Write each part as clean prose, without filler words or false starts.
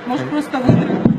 Может, просто выиграть.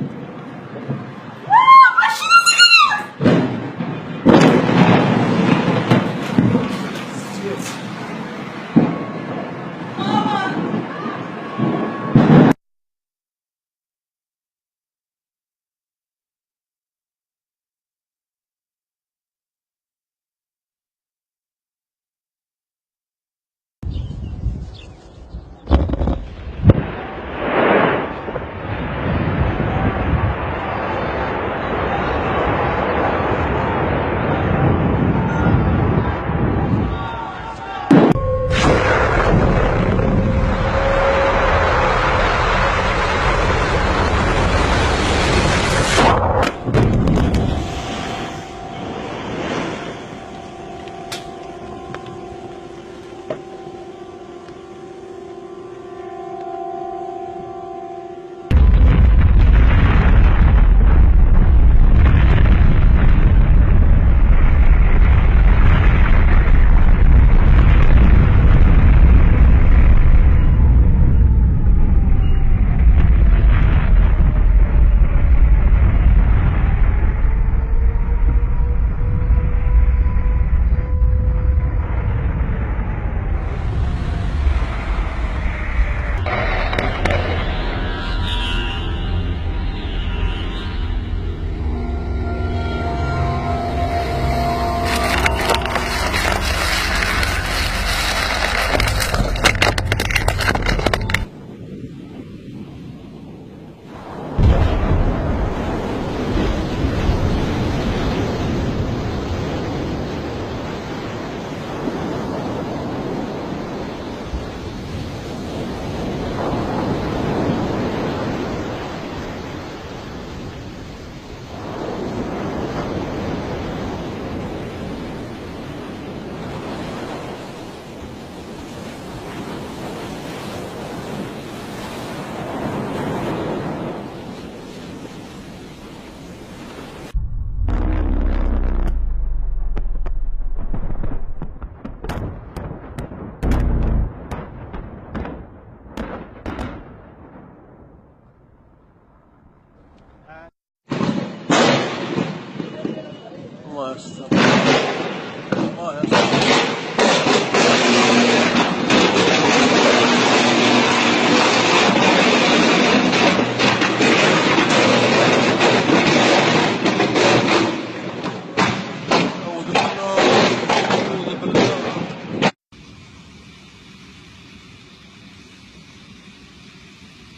Maestro.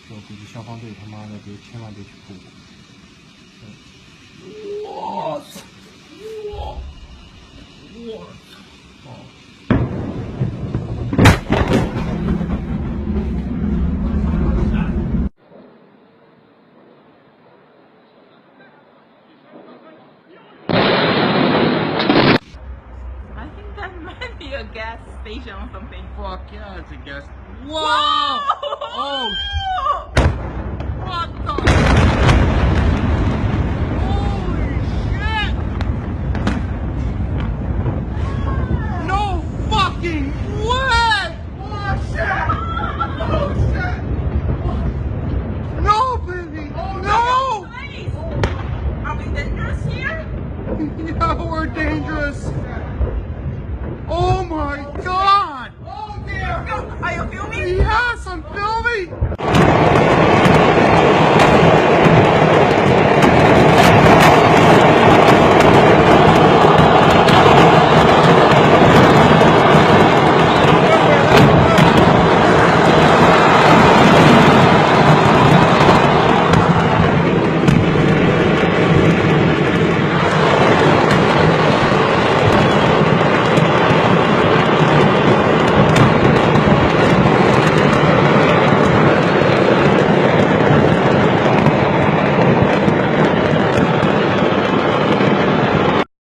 我估计消防队他妈的别千万别去扑我。我操！我操！I think that might be a gas station or something. Fuck yeah, it's a gas. Whoa! Whoa! Oh! What the? Holy shit! No fucking way! Oh shit! Oh shit! No, baby! Oh no! Nice. Are we dangerous here? Yeah, we're dangerous. Oh my god! Oh dear! Are you filming? Yes, I'm filming!